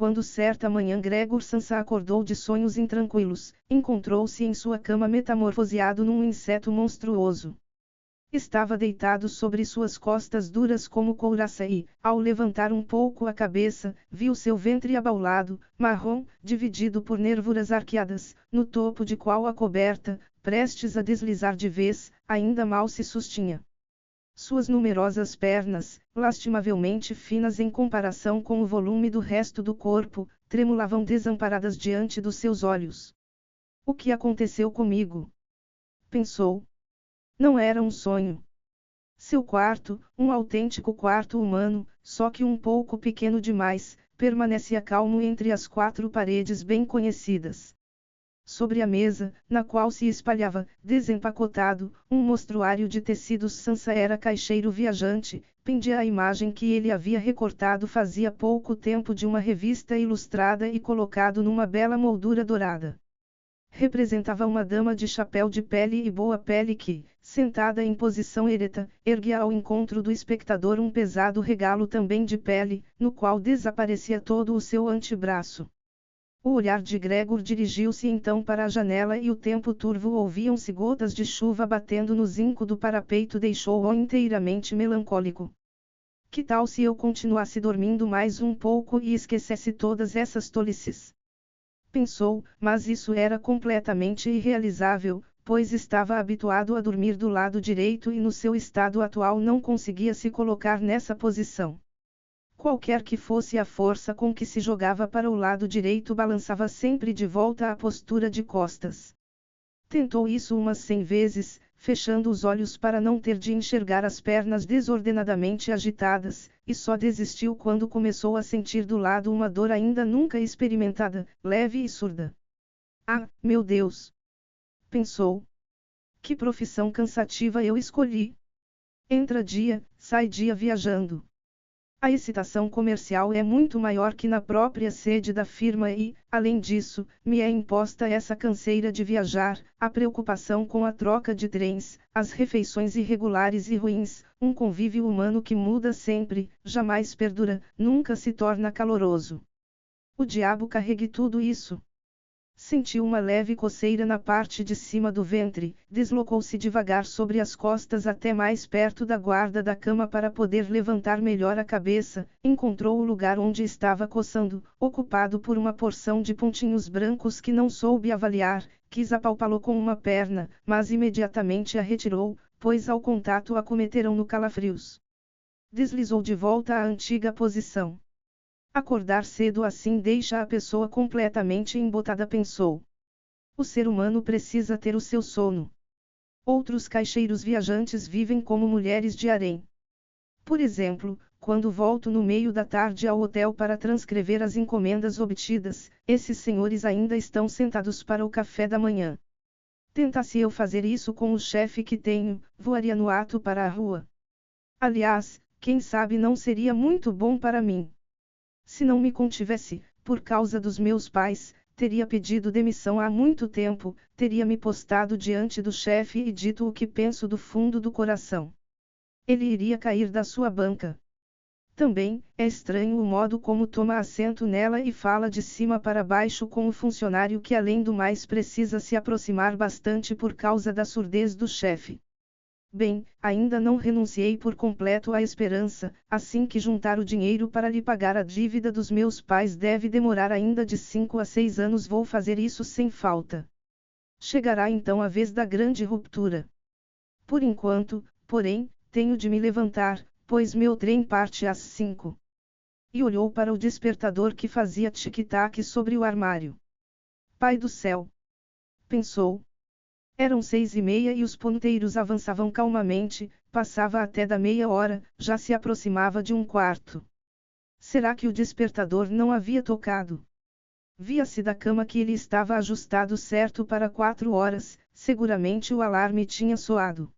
Quando certa manhã Gregor Samsa acordou de sonhos intranquilos, encontrou-se em sua cama metamorfoseado num inseto monstruoso. Estava deitado sobre suas costas duras como couraça e, ao levantar um pouco a cabeça, viu seu ventre abaulado, marrom, dividido por nervuras arqueadas, no topo de qual a coberta, prestes a deslizar de vez, ainda mal se sustinha. Suas numerosas pernas, lastimavelmente finas em comparação com o volume do resto do corpo, tremulavam desamparadas diante dos seus olhos. O que aconteceu comigo? Pensou. Não era um sonho. Seu quarto, um autêntico quarto humano, só que um pouco pequeno demais, permanecia calmo entre as quatro paredes bem conhecidas. Sobre a mesa, na qual se espalhava, desempacotado, um mostruário de tecidos Sansa era caixeiro viajante, pendia a imagem que ele havia recortado fazia pouco tempo de uma revista ilustrada e colocado numa bela moldura dourada. Representava uma dama de chapéu de pele e boa pele que, sentada em posição ereta, erguia ao encontro do espectador um pesado regalo também de pele, no qual desaparecia todo o seu antebraço. O olhar de Gregor dirigiu-se então para a janela e o tempo turvo ouviam-se gotas de chuva batendo no zinco do parapeito deixou-o inteiramente melancólico. Que tal se eu continuasse dormindo mais um pouco e esquecesse todas essas tolices? Pensou, mas isso era completamente irrealizável, pois estava habituado a dormir do lado direito e no seu estado atual não conseguia se colocar nessa posição. Qualquer que fosse a força com que se jogava para o lado direito balançava sempre de volta à postura de costas. Tentou isso umas 100 vezes, fechando os olhos para não ter de enxergar as pernas desordenadamente agitadas, e só desistiu quando começou a sentir do lado uma dor ainda nunca experimentada, leve e surda. Ah, meu Deus! Pensou. Que profissão cansativa eu escolhi! Entra dia, sai dia viajando. A excitação comercial é muito maior que na própria sede da firma e, além disso, me é imposta essa canseira de viajar, a preocupação com a troca de trens, as refeições irregulares e ruins, um convívio humano que muda sempre, jamais perdura, nunca se torna caloroso. O diabo carregue tudo isso. Sentiu uma leve coceira na parte de cima do ventre, deslocou-se devagar sobre as costas até mais perto da guarda da cama para poder levantar melhor a cabeça, encontrou o lugar onde estava coçando, ocupado por uma porção de pontinhos brancos que não soube avaliar, quis apalpá-lo com uma perna, mas imediatamente a retirou, pois ao contato a cometeram no calafrios. Deslizou de volta à antiga posição. Acordar cedo assim deixa a pessoa completamente embotada, pensou. O ser humano precisa ter o seu sono. Outros caixeiros viajantes vivem como mulheres de harém. Por exemplo, quando volto no meio da tarde ao hotel para transcrever as encomendas obtidas, esses senhores ainda estão sentados para o café da manhã. Tentasse eu fazer isso com o chefe que tenho, voaria no ato para a rua. Aliás, quem sabe não seria muito bom para mim. Se não me contivesse, por causa dos meus pais, teria pedido demissão há muito tempo, teria me postado diante do chefe e dito o que penso do fundo do coração. Ele iria cair da sua banca. Também, é estranho o modo como toma assento nela e fala de cima para baixo com o funcionário que além do mais precisa se aproximar bastante por causa da surdez do chefe. Bem, ainda não renunciei por completo à esperança, assim que juntar o dinheiro para lhe pagar a dívida dos meus pais deve demorar ainda de 5 a 6 anos, vou fazer isso sem falta. Chegará então a vez da grande ruptura. Por enquanto, porém, tenho de me levantar, pois meu trem parte às 5. E olhou para o despertador que fazia tic-tac sobre o armário. Pai do céu! Pensou. Eram 6:30 e os ponteiros avançavam calmamente, passava até da meia hora, já se aproximava de um quarto. Será que o despertador não havia tocado? Via-se da cama que ele estava ajustado certo para 4 horas, seguramente o alarme tinha soado.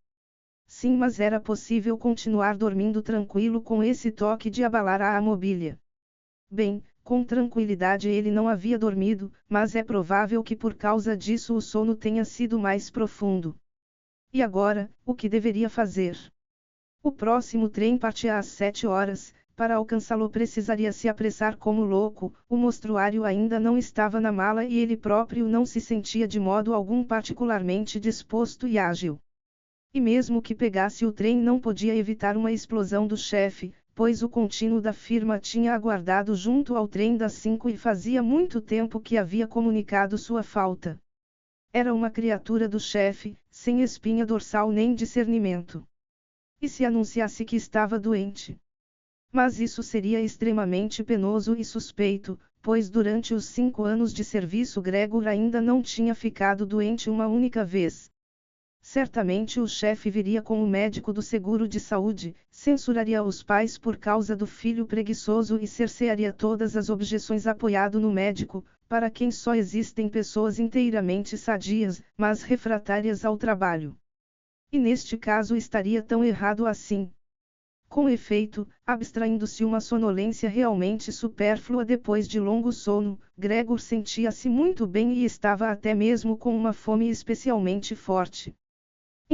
Sim, mas era possível continuar dormindo tranquilo com esse toque de abalar a mobília. Bem, com tranquilidade ele não havia dormido, mas é provável que por causa disso o sono tenha sido mais profundo. E agora, o que deveria fazer? O próximo trem partia às 7 horas, para alcançá-lo precisaria se apressar como louco, o mostruário ainda não estava na mala e ele próprio não se sentia de modo algum particularmente disposto e ágil. E mesmo que pegasse o trem não podia evitar uma explosão do chefe, pois o contínuo da firma tinha aguardado junto ao trem das 5 e fazia muito tempo que havia comunicado sua falta. Era uma criatura do chefe, sem espinha dorsal nem discernimento. E se anunciasse que estava doente? Mas isso seria extremamente penoso e suspeito, pois durante os 5 anos de serviço Gregor ainda não tinha ficado doente uma única vez. Certamente o chefe viria com o médico do seguro de saúde, censuraria os pais por causa do filho preguiçoso e cercearia todas as objeções apoiado no médico, para quem só existem pessoas inteiramente sadias, mas refratárias ao trabalho. E neste caso estaria tão errado assim. Com efeito, abstraindo-se uma sonolência realmente supérflua depois de longo sono, Gregor sentia-se muito bem e estava até mesmo com uma fome especialmente forte.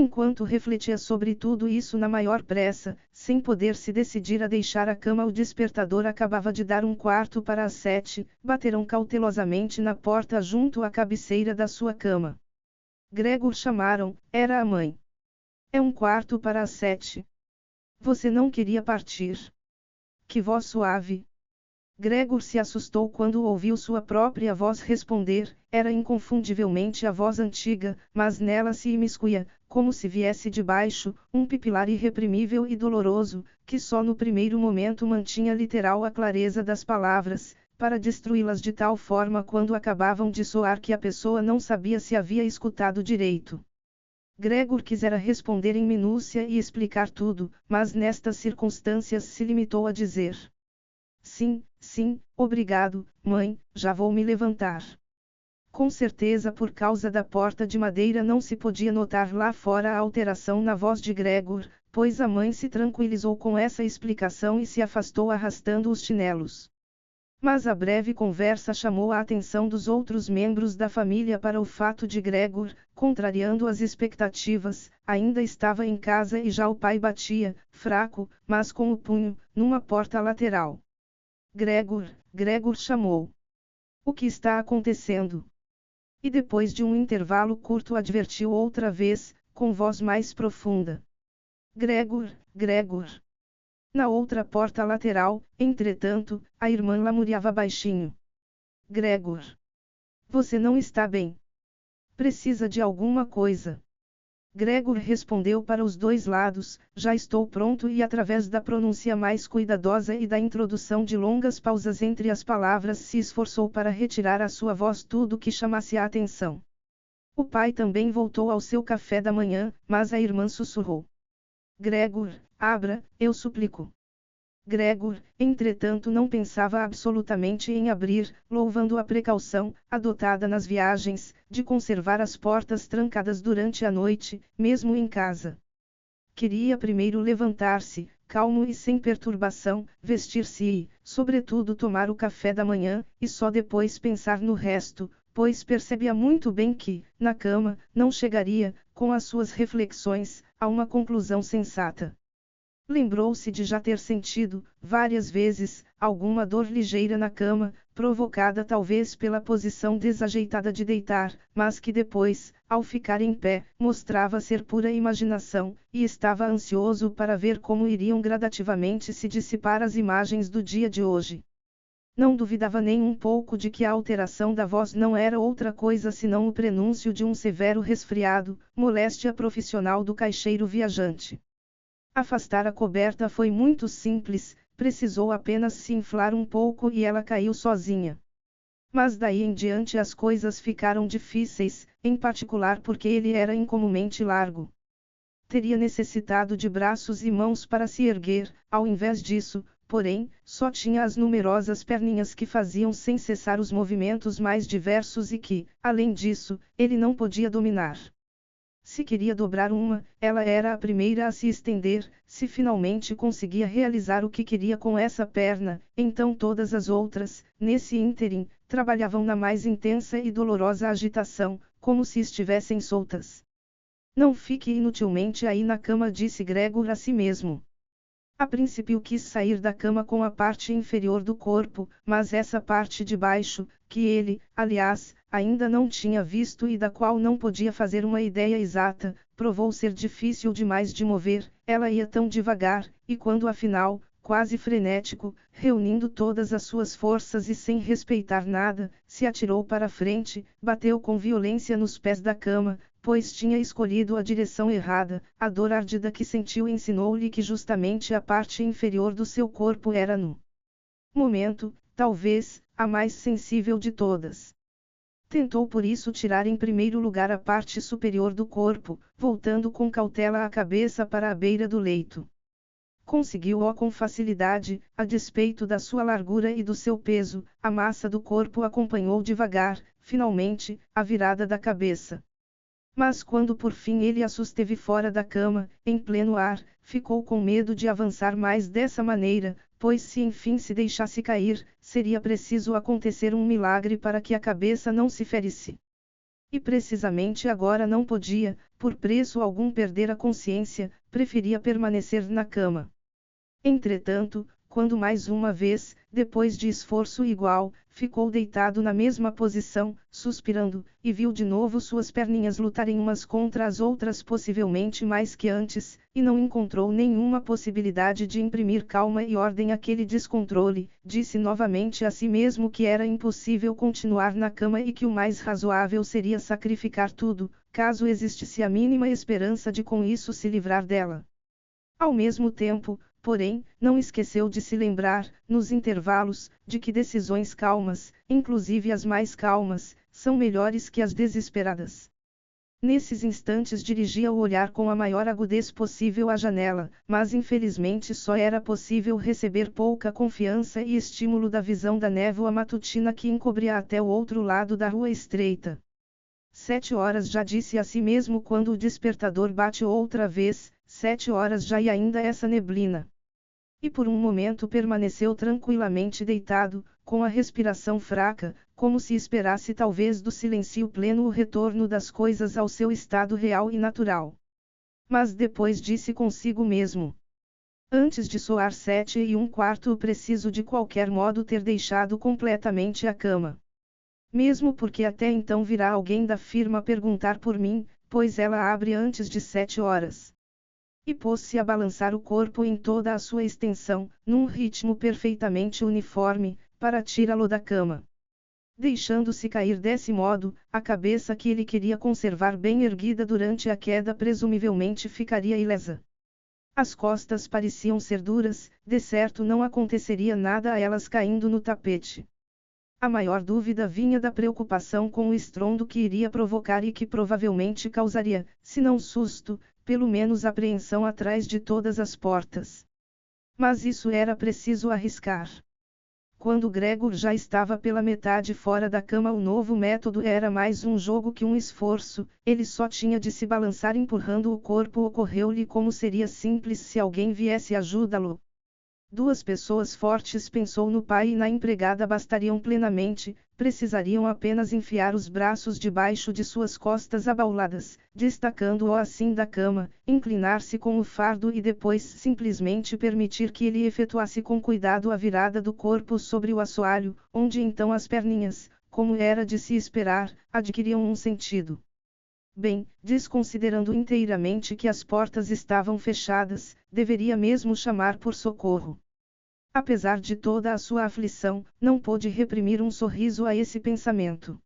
Enquanto refletia sobre tudo isso na maior pressa, sem poder se decidir a deixar a cama, o despertador acabava de dar 7:15, bateram cautelosamente na porta junto à cabeceira da sua cama. Gregor chamaram, era a mãe. É 7:15. Você não queria partir? Que voz suave! Gregor se assustou quando ouviu sua própria voz responder, era inconfundivelmente a voz antiga, mas nela se imiscuía, como se viesse de baixo, um pipilar irreprimível e doloroso, que só no primeiro momento mantinha literal a clareza das palavras, para destruí-las de tal forma quando acabavam de soar que a pessoa não sabia se havia escutado direito. Gregor quisera responder em minúcia e explicar tudo, mas nestas circunstâncias se limitou a dizer: Sim, sim, obrigado, mãe, já vou me levantar. Com certeza por causa da porta de madeira não se podia notar lá fora a alteração na voz de Gregor, pois a mãe se tranquilizou com essa explicação e se afastou arrastando os chinelos. Mas a breve conversa chamou a atenção dos outros membros da família para o fato de Gregor, contrariando as expectativas, ainda estava em casa e já o pai batia, fraco, mas com o punho, numa porta lateral. Gregor chamou. O que está acontecendo? E depois de um intervalo curto advertiu outra vez, com voz mais profunda. Gregor. Na outra porta lateral, entretanto, a irmã lamuriava baixinho. Gregor. Você não está bem. Precisa de alguma coisa. Gregor respondeu para os dois lados, já estou pronto, e através da pronúncia mais cuidadosa e da introdução de longas pausas entre as palavras se esforçou para retirar à sua voz tudo que chamasse a atenção. O pai também voltou ao seu café da manhã, mas a irmã sussurrou. Gregor, abra, eu suplico. Gregor, entretanto, não pensava absolutamente em abrir, louvando a precaução, adotada nas viagens, de conservar as portas trancadas durante a noite, mesmo em casa. Queria primeiro levantar-se, calmo e sem perturbação, vestir-se e, sobretudo, tomar o café da manhã, e só depois pensar no resto, pois percebia muito bem que, na cama, não chegaria, com as suas reflexões, a uma conclusão sensata. Lembrou-se de já ter sentido, várias vezes, alguma dor ligeira na cama, provocada talvez pela posição desajeitada de deitar, mas que depois, ao ficar em pé, mostrava ser pura imaginação, e estava ansioso para ver como iriam gradativamente se dissipar as imagens do dia de hoje. Não duvidava nem um pouco de que a alteração da voz não era outra coisa senão o prenúncio de um severo resfriado, moléstia profissional do caixeiro viajante. Afastar a coberta foi muito simples, precisou apenas se inflar um pouco e ela caiu sozinha. Mas daí em diante as coisas ficaram difíceis, em particular porque ele era incomumente largo. Teria necessitado de braços e mãos para se erguer, ao invés disso, porém, só tinha as numerosas perninhas que faziam sem cessar os movimentos mais diversos e que, além disso, ele não podia dominar. Se queria dobrar uma, ela era a primeira a se estender, se finalmente conseguia realizar o que queria com essa perna, então todas as outras, nesse ínterim, trabalhavam na mais intensa e dolorosa agitação, como se estivessem soltas. Não fique inutilmente aí na cama, disse Gregor a si mesmo. A princípio quis sair da cama com a parte inferior do corpo, mas essa parte de baixo, que ele, aliás, ainda não tinha visto e da qual não podia fazer uma ideia exata, provou ser difícil demais de mover. Ela ia tão devagar, e quando afinal, quase frenético, reunindo todas as suas forças e sem respeitar nada, se atirou para a frente, bateu com violência nos pés da cama, pois tinha escolhido a direção errada. A dor ardida que sentiu ensinou-lhe que justamente a parte inferior do seu corpo era no momento, talvez, a mais sensível de todas. Tentou por isso tirar em primeiro lugar a parte superior do corpo, voltando com cautela a cabeça para a beira do leito. Conseguiu-o com facilidade, a despeito da sua largura e do seu peso. A massa do corpo acompanhou devagar, finalmente, a virada da cabeça. Mas quando por fim ele a susteve fora da cama, em pleno ar, ficou com medo de avançar mais dessa maneira, pois se enfim se deixasse cair, seria preciso acontecer um milagre para que a cabeça não se ferisse. E precisamente agora não podia, por preço algum, perder a consciência, preferia permanecer na cama. Entretanto, quando mais uma vez, depois de esforço igual, ficou deitado na mesma posição, suspirando, e viu de novo suas perninhas lutarem umas contra as outras possivelmente mais que antes, e não encontrou nenhuma possibilidade de imprimir calma e ordem àquele descontrole, disse novamente a si mesmo que era impossível continuar na cama e que o mais razoável seria sacrificar tudo, caso existisse a mínima esperança de com isso se livrar dela. Ao mesmo tempo, porém, não esqueceu de se lembrar, nos intervalos, de que decisões calmas, inclusive as mais calmas, são melhores que as desesperadas. Nesses instantes dirigia o olhar com a maior agudez possível à janela, mas infelizmente só era possível receber pouca confiança e estímulo da visão da névoa matutina que encobria até o outro lado da rua estreita. 7 horas já, disse a si mesmo quando o despertador bate outra vez. 7 horas já e ainda essa neblina. E por um momento permaneceu tranquilamente deitado, com a respiração fraca, como se esperasse talvez do silêncio pleno o retorno das coisas ao seu estado real e natural. Mas depois disse consigo mesmo: antes de soar 7:15 preciso de qualquer modo ter deixado completamente a cama. Mesmo porque até então virá alguém da firma perguntar por mim, pois ela abre antes de 7 horas. E pôs-se a balançar o corpo em toda a sua extensão, num ritmo perfeitamente uniforme, para tirá-lo da cama. Deixando-se cair desse modo, a cabeça que ele queria conservar bem erguida durante a queda presumivelmente ficaria ilesa. As costas pareciam ser duras, de certo não aconteceria nada a elas caindo no tapete. A maior dúvida vinha da preocupação com o estrondo que iria provocar e que provavelmente causaria, se não susto, pelo menos apreensão atrás de todas as portas. Mas isso era preciso arriscar. Quando Gregor já estava pela metade fora da cama, o novo método era mais um jogo que um esforço. Ele só tinha de se balançar empurrando o corpo. Ocorreu-lhe como seria simples se alguém viesse ajudá-lo. 2 pessoas fortes, pensou no pai, e na empregada bastariam plenamente, precisariam apenas enfiar os braços debaixo de suas costas abauladas, destacando-o assim da cama, inclinar-se com o fardo e depois simplesmente permitir que ele efetuasse com cuidado a virada do corpo sobre o assoalho, onde então as perninhas, como era de se esperar, adquiriam um sentido. Bem, desconsiderando inteiramente que as portas estavam fechadas, deveria mesmo chamar por socorro. Apesar de toda a sua aflição, não pôde reprimir um sorriso a esse pensamento.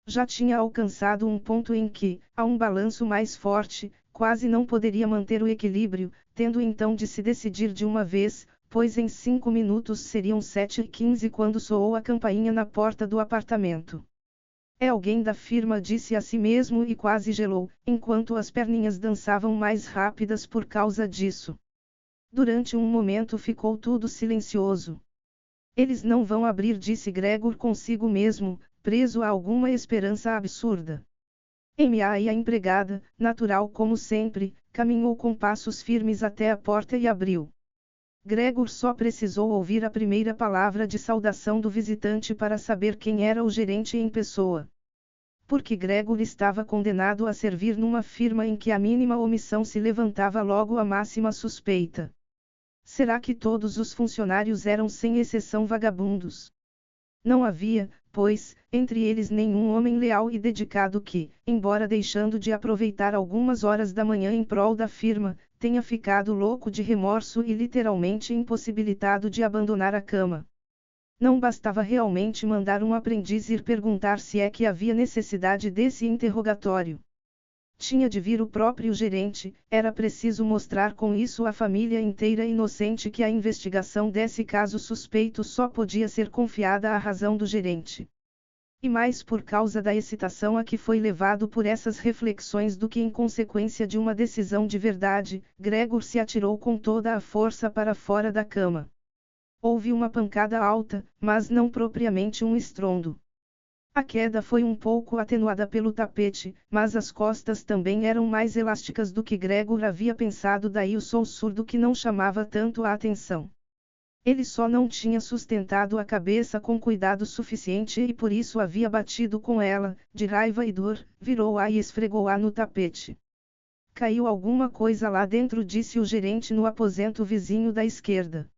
Já tinha alcançado um ponto em que, a um balanço mais forte, quase não poderia manter o equilíbrio, tendo então de se decidir de uma vez, pois em 5 minutos seriam 7:15 quando soou a campainha na porta do apartamento. É alguém da firma, disse a si mesmo e quase gelou, enquanto as perninhas dançavam mais rápidas por causa disso. Durante um momento ficou tudo silencioso. Eles não vão abrir, disse Gregor consigo mesmo, preso a alguma esperança absurda. M.A. e a empregada, natural como sempre, caminhou com passos firmes até a porta e abriu. Gregor só precisou ouvir a primeira palavra de saudação do visitante para saber quem era o gerente em pessoa. Porque Gregor estava condenado a servir numa firma em que a mínima omissão se levantava logo a máxima suspeita. Será que todos os funcionários eram sem exceção vagabundos? Não havia, pois, entre eles nenhum homem leal e dedicado que, embora deixando de aproveitar algumas horas da manhã em prol da firma, tenha ficado louco de remorso e literalmente impossibilitado de abandonar a cama. Não bastava realmente mandar um aprendiz ir perguntar se é que havia necessidade desse interrogatório. Tinha de vir o próprio gerente, era preciso mostrar com isso à família inteira inocente que a investigação desse caso suspeito só podia ser confiada à razão do gerente. E mais por causa da excitação a que foi levado por essas reflexões do que em consequência de uma decisão de verdade, Gregor se atirou com toda a força para fora da cama. Houve uma pancada alta, mas não propriamente um estrondo. A queda foi um pouco atenuada pelo tapete, mas as costas também eram mais elásticas do que Gregor havia pensado, daí o som surdo que não chamava tanto a atenção. Ele só não tinha sustentado a cabeça com cuidado suficiente e por isso havia batido com ela, de raiva e dor, virou-a e esfregou-a no tapete. Caiu alguma coisa lá dentro, disse o gerente no aposento vizinho da esquerda.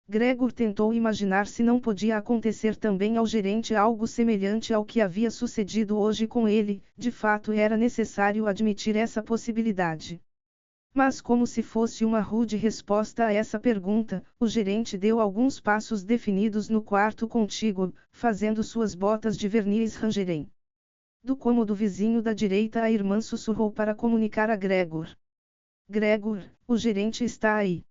Gregor tentou imaginar se não podia acontecer também ao gerente algo semelhante ao que havia sucedido hoje com ele, de fato era necessário admitir essa possibilidade. Mas como se fosse uma rude resposta a essa pergunta, o gerente deu alguns passos definidos no quarto contíguo, fazendo suas botas de verniz rangerem. Do cômodo vizinho da direita a irmã sussurrou para comunicar a Gregor. Gregor, o gerente está aí.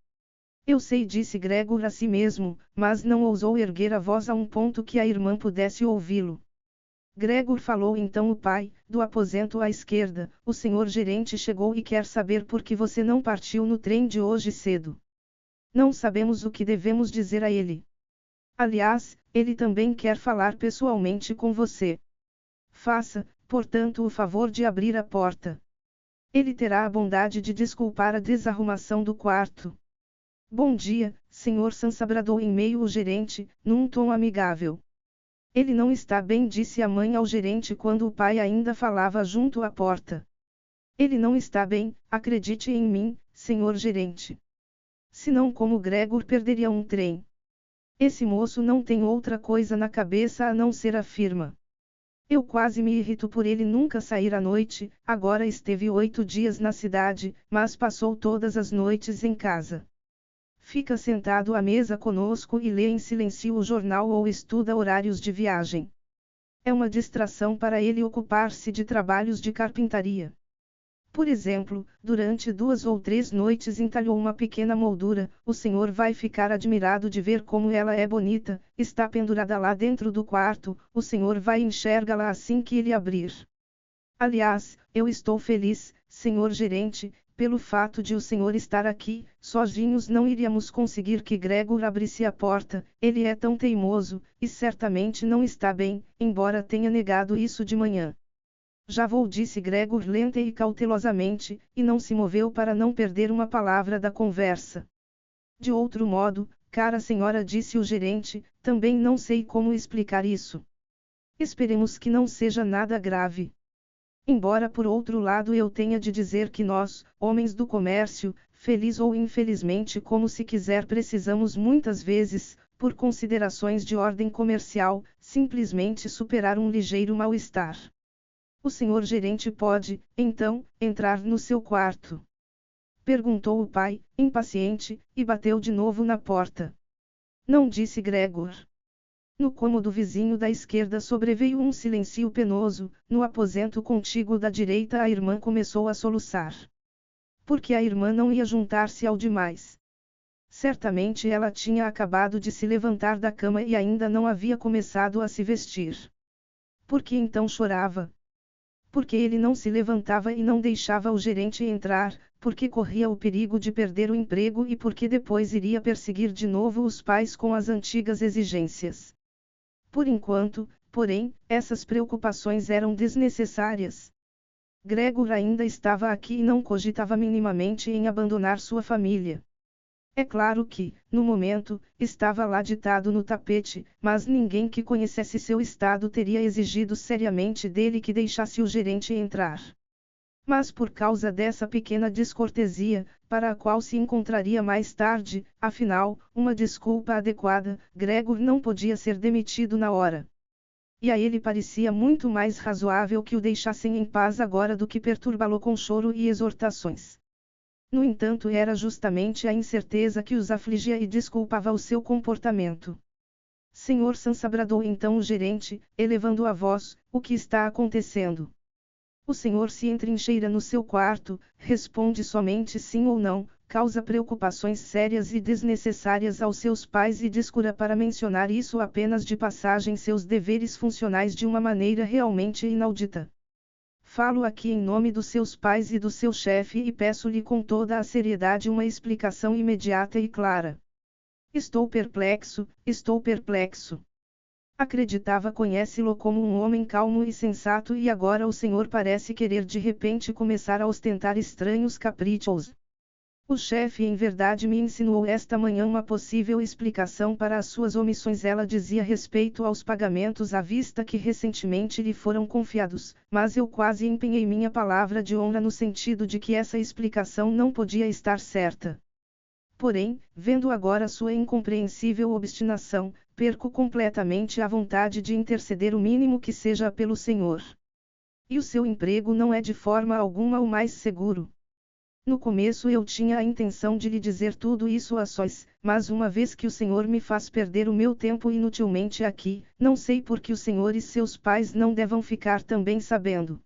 Eu sei, disse Gregor a si mesmo, mas não ousou erguer a voz a um ponto que a irmã pudesse ouvi-lo. Gregor falou então o pai, do aposento à esquerda, o senhor gerente chegou e quer saber por que você não partiu no trem de hoje cedo. Não sabemos o que devemos dizer a ele. Aliás, ele também quer falar pessoalmente com você. Faça, portanto, o favor de abrir a porta. Ele terá a bondade de desculpar a desarrumação do quarto. Bom dia, senhor Sansa, bradou em meio o gerente, num tom amigável. Ele não está bem, disse a mãe ao gerente quando o pai ainda falava junto à porta. Ele não está bem, acredite em mim, senhor gerente. Senão, como Gregor perderia um trem? Esse moço não tem outra coisa na cabeça a não ser a firma. Eu quase me irrito por ele nunca sair à noite, agora esteve 8 dias na cidade, mas passou todas as noites em casa. Fica sentado à mesa conosco e lê em silêncio o jornal ou estuda horários de viagem. É uma distração para ele ocupar-se de trabalhos de carpintaria. Por exemplo, durante 2 ou 3 noites entalhou uma pequena moldura, o senhor vai ficar admirado de ver como ela é bonita, está pendurada lá dentro do quarto, o senhor vai enxergá-la assim que ele abrir. Aliás, eu estou feliz, senhor gerente, pelo fato de o senhor estar aqui, sozinhos não iríamos conseguir que Gregor abrisse a porta, ele é tão teimoso, e certamente não está bem, embora tenha negado isso de manhã. Já vou, disse Gregor lenta e cautelosamente, e não se moveu para não perder uma palavra da conversa. De outro modo, cara senhora, disse o gerente, também não sei como explicar isso. Esperemos que não seja nada grave. Embora por outro lado eu tenha de dizer que nós, homens do comércio, feliz ou infelizmente como se quiser, precisamos muitas vezes, por considerações de ordem comercial, simplesmente superar um ligeiro mal-estar. O senhor gerente pode, então, entrar no seu quarto? Perguntou o pai, impaciente, e bateu de novo na porta. Não, disse Gregor. No cômodo vizinho da esquerda sobreveio um silêncio penoso, no aposento contíguo da direita a irmã começou a soluçar. Porque a irmã não ia juntar-se ao demais. Certamente ela tinha acabado de se levantar da cama e ainda não havia começado a se vestir. Por que então chorava? Porque ele não se levantava e não deixava o gerente entrar, porque corria o perigo de perder o emprego e porque depois iria perseguir de novo os pais com as antigas exigências. Por enquanto, porém, essas preocupações eram desnecessárias. Gregor ainda estava aqui e não cogitava minimamente em abandonar sua família. É claro que, no momento, estava lá ditado no tapete, mas ninguém que conhecesse seu estado teria exigido seriamente dele que deixasse o gerente entrar. Mas por causa dessa pequena descortesia, para a qual se encontraria mais tarde, afinal, uma desculpa adequada, Gregor não podia ser demitido na hora. E a ele parecia muito mais razoável que o deixassem em paz agora do que perturbá-lo com choro e exortações. No entanto, era justamente a incerteza que os afligia e desculpava o seu comportamento. Senhor Sansa, bradou então o gerente, elevando a voz, o que está acontecendo? O senhor se entrincheira no seu quarto, responde somente sim ou não, causa preocupações sérias e desnecessárias aos seus pais e descura para mencionar isso apenas de passagem seus deveres funcionais de uma maneira realmente inaudita. Falo aqui em nome dos seus pais e do seu chefe e peço-lhe com toda a seriedade uma explicação imediata e clara. Estou perplexo, estou perplexo. Acreditava conhece-lo como um homem calmo e sensato e agora o senhor parece querer de repente começar a ostentar estranhos caprichos. O chefe em verdade me insinuou esta manhã uma possível explicação para as suas omissões. Ela dizia respeito aos pagamentos à vista que recentemente lhe foram confiados, mas eu quase empenhei minha palavra de honra no sentido de que essa explicação não podia estar certa. Porém, vendo agora sua incompreensível obstinação, perco completamente a vontade de interceder o mínimo que seja pelo senhor. E o seu emprego não é de forma alguma o mais seguro. No começo eu tinha a intenção de lhe dizer tudo isso a sós, mas uma vez que o senhor me faz perder o meu tempo inutilmente aqui, não sei por que o senhor e seus pais não devam ficar também sabendo.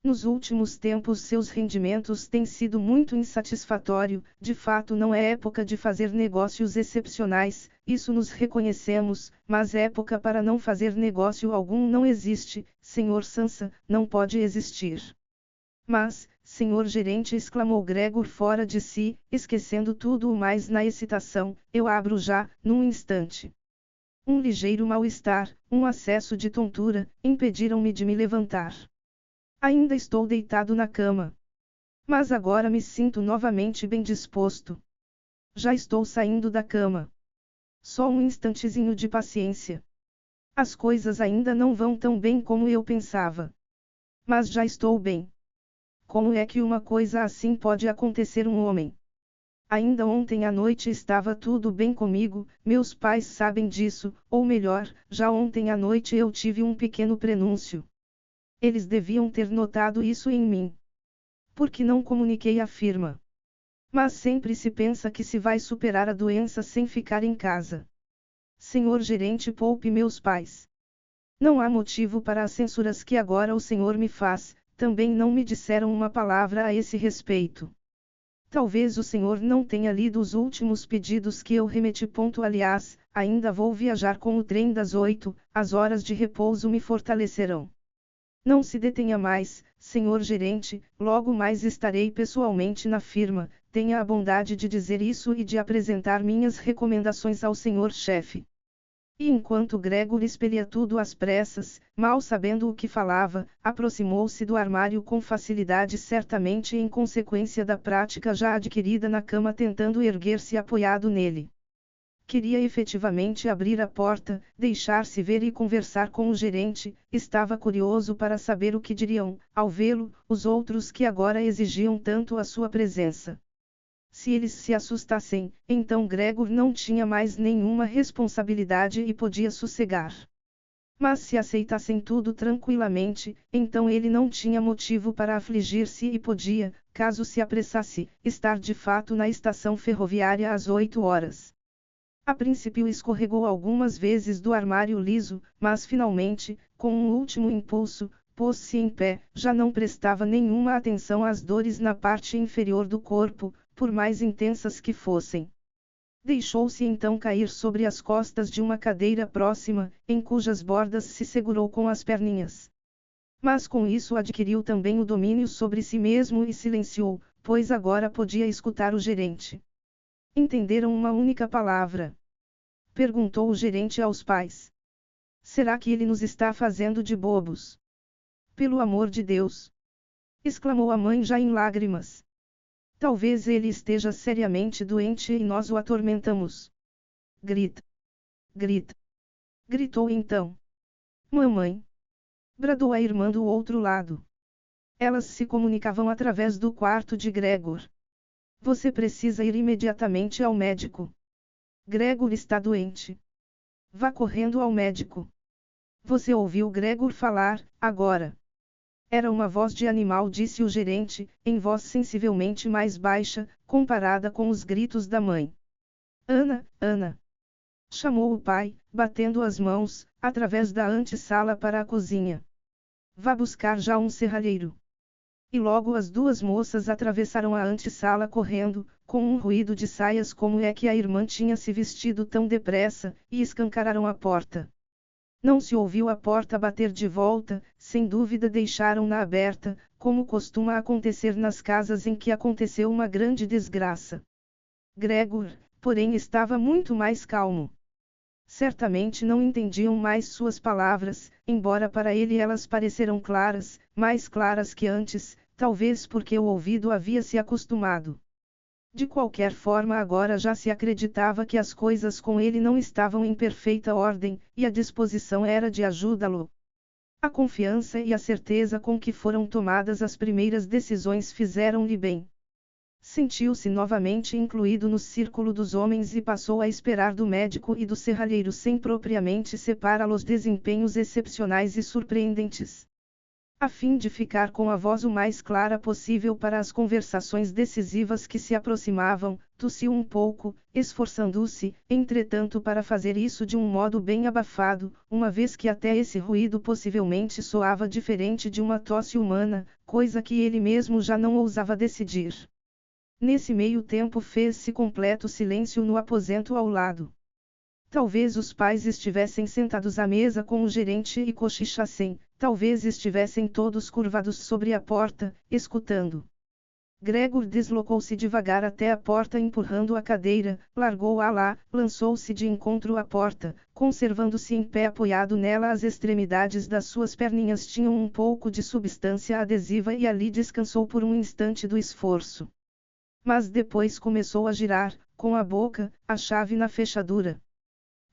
Nos últimos tempos seus rendimentos têm sido muito insatisfatórios, de fato não é época de fazer negócios excepcionais, isso nos reconhecemos, mas época para não fazer negócio algum não existe, senhor Sansa, não pode existir. Mas, senhor gerente, exclamou Gregor fora de si, esquecendo tudo o mais na excitação, eu abro já, num instante. Um ligeiro mal-estar, um acesso de tontura, impediram-me de me levantar. Ainda estou deitado na cama. Mas agora me sinto novamente bem disposto. Já estou saindo da cama. Só um instantezinho de paciência. As coisas ainda não vão tão bem como eu pensava. Mas já estou bem. Como é que uma coisa assim pode acontecer um homem? Ainda ontem à noite estava tudo bem comigo, meus pais sabem disso, ou melhor, já ontem à noite eu tive um pequeno prenúncio. Eles deviam ter notado isso em mim. Por que não comuniquei à firma? Mas sempre se pensa que se vai superar a doença sem ficar em casa. Senhor gerente, poupe meus pais. Não há motivo para as censuras que agora o senhor me faz, também não me disseram uma palavra a esse respeito. Talvez o senhor não tenha lido os últimos pedidos que eu remeti. Aliás, ainda vou viajar com o trem das 8, as horas de repouso me fortalecerão. Não se detenha mais, senhor gerente, logo mais estarei pessoalmente na firma, tenha a bondade de dizer isso e de apresentar minhas recomendações ao senhor chefe. E enquanto Gregor expelia tudo às pressas, mal sabendo o que falava, aproximou-se do armário com facilidade, certamente em consequência da prática já adquirida na cama, tentando erguer-se apoiado nele. Queria efetivamente abrir a porta, deixar-se ver e conversar com o gerente, estava curioso para saber o que diriam, ao vê-lo, os outros que agora exigiam tanto a sua presença. Se eles se assustassem, então Gregor não tinha mais nenhuma responsabilidade e podia sossegar. Mas se aceitassem tudo tranquilamente, então ele não tinha motivo para afligir-se e podia, caso se apressasse, estar de fato na estação ferroviária às 8 horas. A princípio escorregou algumas vezes do armário liso, mas finalmente, com um último impulso, pôs-se em pé, já não prestava nenhuma atenção às dores na parte inferior do corpo, por mais intensas que fossem. Deixou-se então cair sobre as costas de uma cadeira próxima, em cujas bordas se segurou com as perninhas. Mas com isso adquiriu também o domínio sobre si mesmo e silenciou, pois agora podia escutar o gerente. Entenderam uma única palavra? Perguntou o gerente aos pais. Será que ele nos está fazendo de bobos? Pelo amor de Deus! Exclamou a mãe já em lágrimas. Talvez ele esteja seriamente doente e nós o atormentamos. Grita! Grita! Gritou então. Mamãe! Bradou a irmã do outro lado. Elas se comunicavam através do quarto de Gregor. Você precisa ir imediatamente ao médico. Gregor está doente. Vá correndo ao médico. Você ouviu Gregor falar, agora. Era uma voz de animal, disse o gerente, em voz sensivelmente mais baixa, comparada com os gritos da mãe. Ana, Ana! Chamou o pai, batendo as mãos, através da antessala para a cozinha. Vá buscar já um serralheiro. E logo as duas moças atravessaram a antessala correndo, com um ruído de saias como é que a irmã tinha se vestido tão depressa, e escancararam a porta. Não se ouviu a porta bater de volta, sem dúvida deixaram-na aberta, como costuma acontecer nas casas em que aconteceu uma grande desgraça. Gregor, porém, estava muito mais calmo. Certamente não entendiam mais suas palavras, embora para ele elas pareceram claras, mais claras que antes, talvez porque o ouvido havia se acostumado. De qualquer forma, agora já se acreditava que as coisas com ele não estavam em perfeita ordem, e a disposição era de ajudá-lo. A confiança e a certeza com que foram tomadas as primeiras decisões fizeram-lhe bem. Sentiu-se novamente incluído no círculo dos homens e passou a esperar do médico e do serralheiro sem propriamente separá-los desempenhos excepcionais e surpreendentes. A fim de ficar com a voz o mais clara possível para as conversações decisivas que se aproximavam, tossiu um pouco, esforçando-se, entretanto, para fazer isso de um modo bem abafado, uma vez que até esse ruído possivelmente soava diferente de uma tosse humana, coisa que ele mesmo já não ousava decidir. Nesse meio tempo fez-se completo silêncio no aposento ao lado. Talvez os pais estivessem sentados à mesa com o gerente e cochichassem, talvez estivessem todos curvados sobre a porta, escutando. Gregor deslocou-se devagar até a porta empurrando a cadeira, largou-a lá, lançou-se de encontro à porta, conservando-se em pé apoiado nela. As extremidades das suas perninhas tinham um pouco de substância adesiva e ali descansou por um instante do esforço. Mas depois começou a girar, com a boca, a chave na fechadura.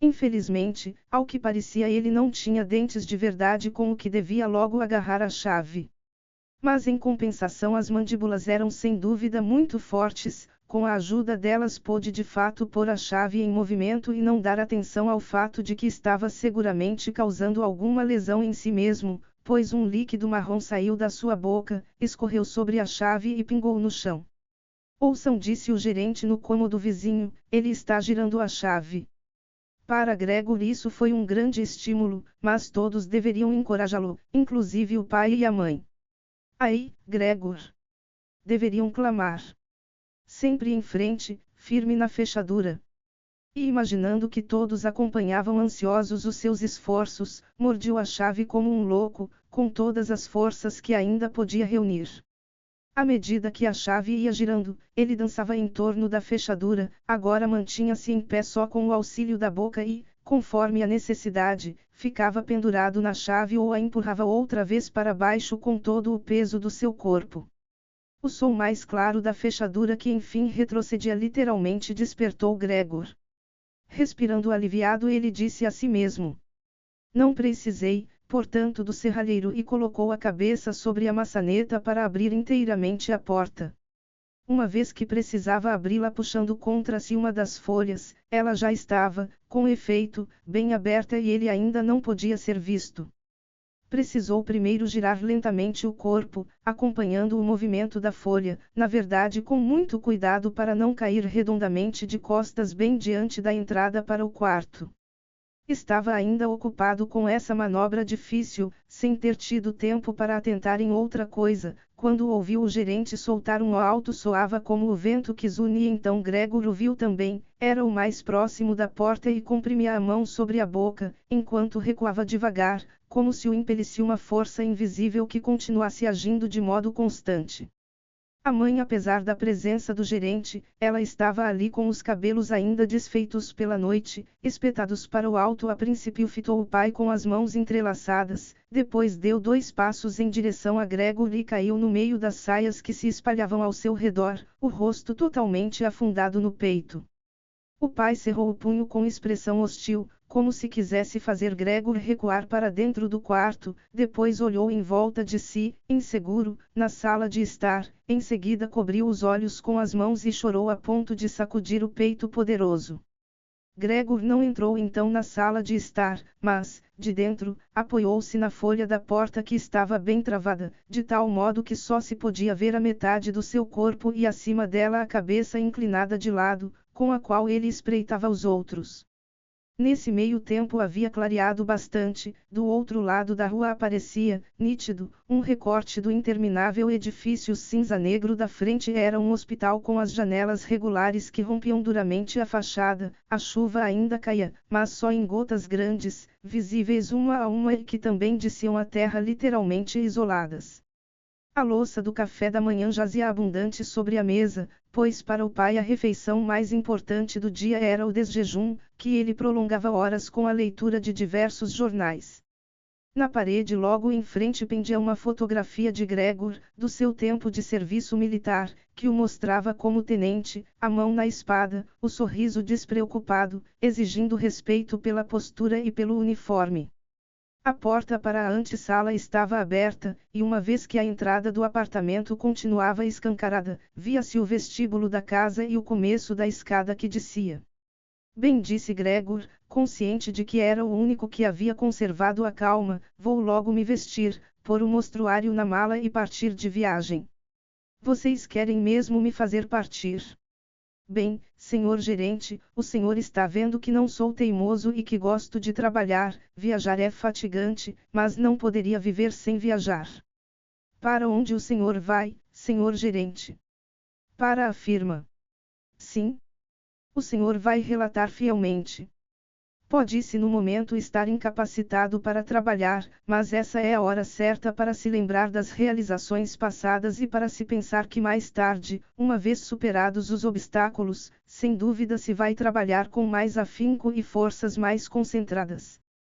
Infelizmente, ao que parecia ele não tinha dentes de verdade com o que devia logo agarrar a chave. Mas em compensação as mandíbulas eram sem dúvida muito fortes, com a ajuda delas pôde de fato pôr a chave em movimento e não dar atenção ao fato de que estava seguramente causando alguma lesão em si mesmo, pois um líquido marrom saiu da sua boca, escorreu sobre a chave e pingou no chão. Ouçam, disse o gerente no cômodo vizinho, ele está girando a chave. Para Gregor isso foi um grande estímulo, mas todos deveriam encorajá-lo, inclusive o pai e a mãe. Aí, Gregor! Deveriam clamar. Sempre em frente, firme na fechadura. E imaginando que todos acompanhavam ansiosos os seus esforços, mordiu a chave como um louco, com todas as forças que ainda podia reunir. À medida que a chave ia girando, ele dançava em torno da fechadura, agora mantinha-se em pé só com o auxílio da boca e, conforme a necessidade, ficava pendurado na chave ou a empurrava outra vez para baixo com todo o peso do seu corpo. O som mais claro da fechadura que enfim retrocedia literalmente despertou Gregor. Respirando aliviado, ele disse a si mesmo: não precisei, portanto, do serralheiro, e colocou a cabeça sobre a maçaneta para abrir inteiramente a porta. Uma vez que precisava abri-la puxando contra si uma das folhas, ela já estava, com efeito, bem aberta e ele ainda não podia ser visto. Precisou primeiro girar lentamente o corpo, acompanhando o movimento da folha, na verdade com muito cuidado para não cair redondamente de costas bem diante da entrada para o quarto. Estava ainda ocupado com essa manobra difícil, sem ter tido tempo para atentar em outra coisa, quando ouviu o gerente soltar um alto, soava como o vento que zunia. Então Gregor o viu também, era o mais próximo da porta e comprimia a mão sobre a boca, enquanto recuava devagar, como se o impelisse uma força invisível que continuasse agindo de modo constante. A mãe, apesar da presença do gerente, ela estava ali com os cabelos ainda desfeitos pela noite, espetados para o alto. A princípio fitou o pai com as mãos entrelaçadas, depois deu 2 passos em direção a Gregor e caiu no meio das saias que se espalhavam ao seu redor, o rosto totalmente afundado no peito. O pai cerrou o punho com expressão hostil, como se quisesse fazer Gregor recuar para dentro do quarto, depois olhou em volta de si, inseguro, na sala de estar, em seguida cobriu os olhos com as mãos e chorou a ponto de sacudir o peito poderoso. Gregor não entrou então na sala de estar, mas, de dentro, apoiou-se na folha da porta que estava bem travada, de tal modo que só se podia ver a metade do seu corpo e acima dela a cabeça inclinada de lado, com a qual ele espreitava os outros. Nesse meio tempo havia clareado bastante, do outro lado da rua aparecia, nítido, um recorte do interminável edifício cinza-negro da frente. Era um hospital com as janelas regulares que rompiam duramente a fachada. A chuva ainda caía, mas só em gotas grandes, visíveis uma a uma e que também desciam à terra literalmente isoladas. A louça do café da manhã jazia abundante sobre a mesa, pois para o pai a refeição mais importante do dia era o desjejum, que ele prolongava horas com a leitura de diversos jornais. Na parede logo em frente pendia uma fotografia de Gregor, do seu tempo de serviço militar, que o mostrava como tenente, a mão na espada, o sorriso despreocupado, exigindo respeito pela postura e pelo uniforme. A porta para a antessala estava aberta, e uma vez que a entrada do apartamento continuava escancarada, via-se o vestíbulo da casa e o começo da escada que descia. Bem, disse Gregor, consciente de que era o único que havia conservado a calma, vou logo me vestir, pôr o mostruário na mala e partir de viagem. Vocês querem mesmo me fazer partir? Bem, senhor gerente, o senhor está vendo que não sou teimoso e que gosto de trabalhar. Viajar é fatigante, mas não poderia viver sem viajar. Para onde o senhor vai, senhor gerente? Para a firma. Sim. O senhor vai relatar fielmente. Pode-se no momento estar incapacitado para trabalhar, mas essa é a hora certa para se lembrar das realizações passadas e para se pensar que mais tarde, uma vez superados os obstáculos, sem dúvida se vai trabalhar com mais afinco e forças mais concentradas.